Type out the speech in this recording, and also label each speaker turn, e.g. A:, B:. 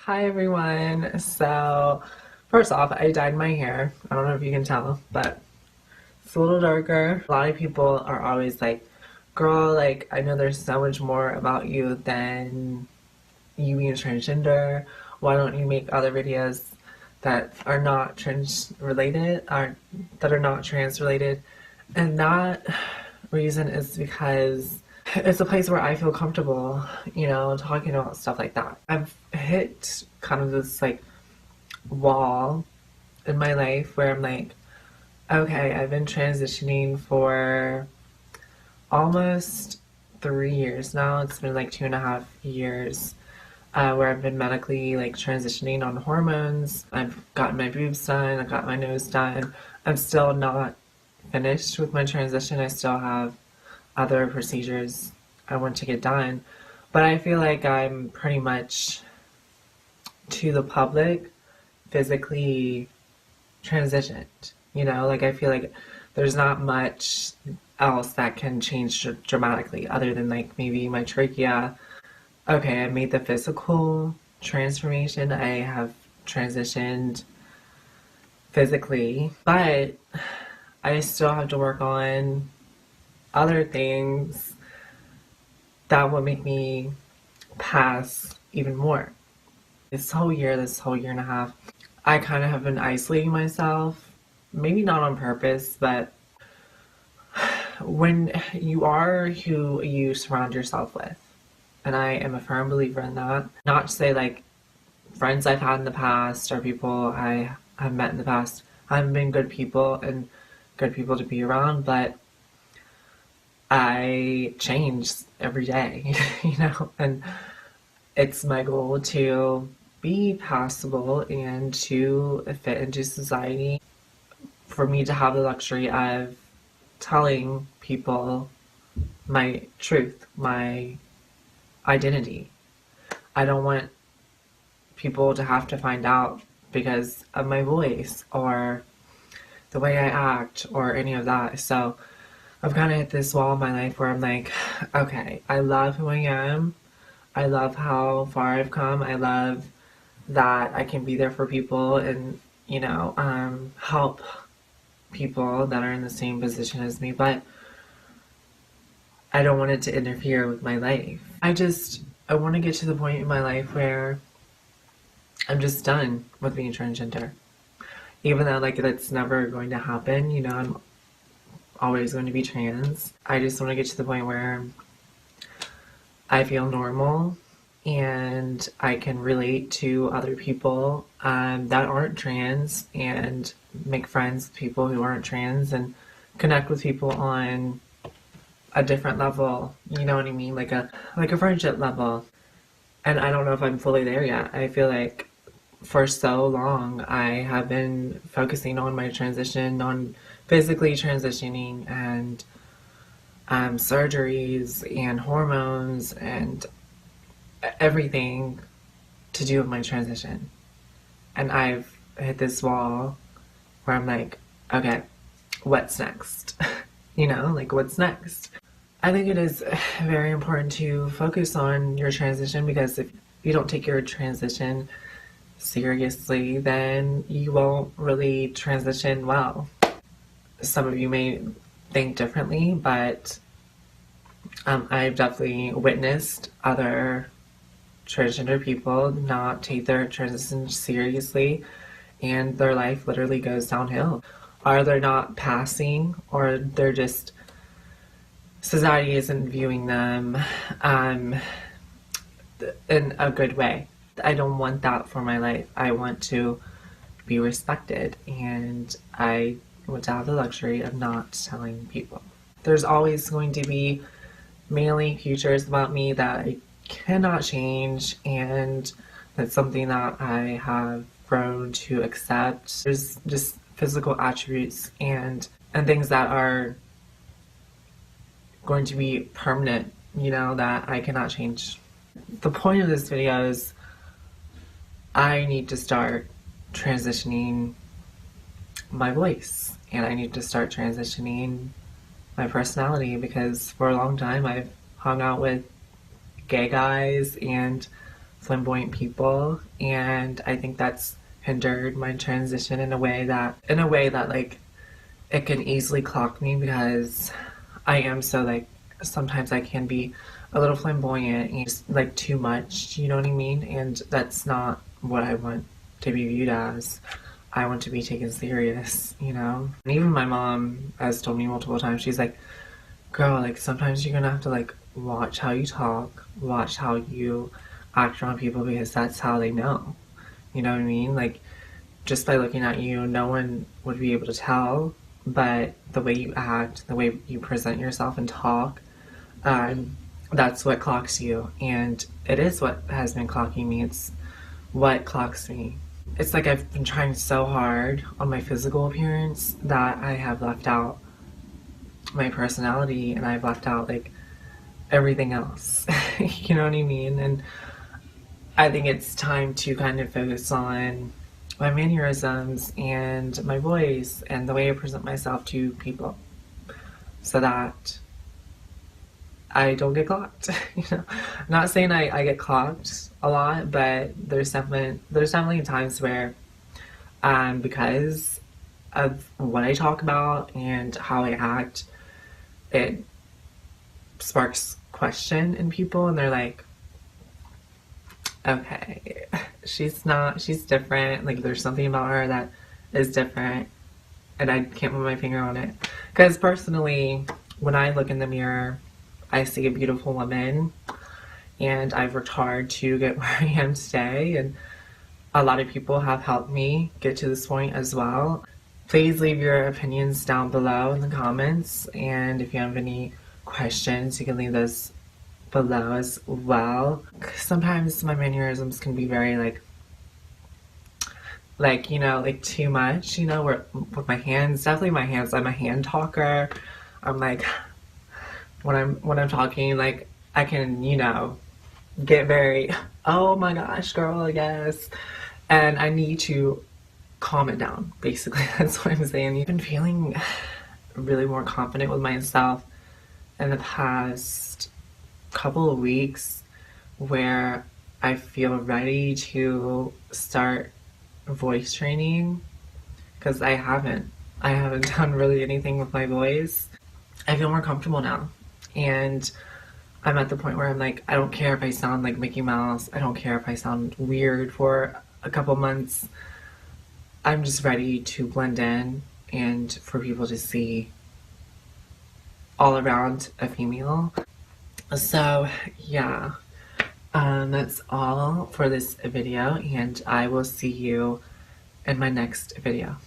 A: Hi everyone. So, first off, I dyed my hair. I don't know if you can tell, but it's a little darker. A lot of people are always like, girl, like, I know there's so much more about you than you being transgender. Why don't you make other videos that are not trans related, or that are not trans related? And that reason is because it's a place where I feel comfortable, talking about stuff like that. I've hit kind of this like wall in my life where I'm like, okay, I've been transitioning for almost 3 years now. It's been like 2.5 years where I've been medically like transitioning on hormones. I've gotten my boobs done, I got my nose done. I'm still not finished with my transition. I still have other procedures I want to get done, but I feel like I'm pretty much to the public physically transitioned. Like I feel like there's not much else that can change dramatically other than like maybe my trachea. Okay, I made the physical transformation. I have transitioned physically, but I still have to work on other things that will make me pass even more. This whole year and a half, I kind of have been isolating myself. Maybe not on purpose, but when you are who you surround yourself with, and I am a firm believer in that, not to say like friends I've had in the past or people I have met in the past haven't been good people and good people to be around, but I change every day, and it's my goal to be passable and to fit into society. For me to have the luxury of telling people my truth, my identity. I don't want people to have to find out because of my voice or the way I act or any of that. So I've kind of hit this wall in my life where I'm like, okay, I love who I am. I love how far I've come. I love that I can be there for people and, help people that are in the same position as me, but I don't want it to interfere with my life. I want to get to the point in my life where I'm just done with being transgender. Even though, like, that's never going to happen, I'm always going to be trans. I just want to get to the point where I feel normal and I can relate to other people that aren't trans and make friends with people who aren't trans and connect with people on a different level, you know what I mean? Like a friendship level. And I don't know if I'm fully there yet. I feel like for so long I have been focusing on my transition, on physically transitioning and surgeries and hormones and everything to do with my transition. And I've hit this wall where I'm like, okay, what's next? Like what's next? I think it is very important to focus on your transition because if you don't take your transition seriously, then you won't really transition well. Some of you may think differently, but I've definitely witnessed other transgender people not take their transition seriously and their life literally goes downhill. Or they're not passing, or they're just, society isn't viewing them in a good way. I don't want that for my life. I want to be respected, and I want to have the luxury of not telling people. There's always going to be mainly features about me that I cannot change, and that's something that I have grown to accept. There's just physical attributes and things that are going to be permanent, that I cannot change. The point of this video is I need to start transitioning my voice and I need to start transitioning my personality because for a long time I've hung out with gay guys and flamboyant people, and I think that's hindered my transition in a way that like it can easily clock me because I am so like sometimes I can be a little flamboyant and just like too much, you know what I mean? And that's not what I want to be viewed as. I want to be taken serious, you know? And even my mom has told me multiple times, she's like, girl, like sometimes you're gonna have to like watch how you talk, watch how you act around people because that's how they know. You know what I mean? Like just by looking at you, no one would be able to tell, but the way you act, the way you present yourself and talk, um, that's what clocks you. And it is what has been clocking me. It's what clocks me. It's like I've been trying so hard on my physical appearance that I have left out my personality and I've left out like everything else. You know what I mean? And I think it's time to kind of focus on my mannerisms and my voice and the way I present myself to people so that I don't get clocked. You know, I'm not saying I get clocked a lot, but there's definitely times where because of what I talk about and how I act, it sparks question in people, and they're like, okay, she's different. Like there's something about her that is different, and I can't put my finger on it. Because personally, when I look in the mirror, I see a beautiful woman, and I've worked hard to get where I am today, and a lot of people have helped me get to this point as well. Please leave your opinions down below in the comments, and if you have any questions, you can leave those below as well. Sometimes my mannerisms can be very like you know, like too much, you know, where with my hands, definitely my hands. I'm a hand talker. I'm like when I'm talking, like I can, you know, get very, oh my gosh, girl, yes. And I need to calm it down, basically. That's what I'm saying. I've been feeling really more confident with myself in the past couple of weeks where I feel ready to start voice training because I haven't done really anything with my voice. I feel more comfortable now, and I'm at the point where I'm like, I don't care if I sound like Mickey Mouse. I don't care if I sound weird for a couple months. I'm just ready to blend in and for people to see all around a female. So yeah, that's all for this video, and I will see you in my next video.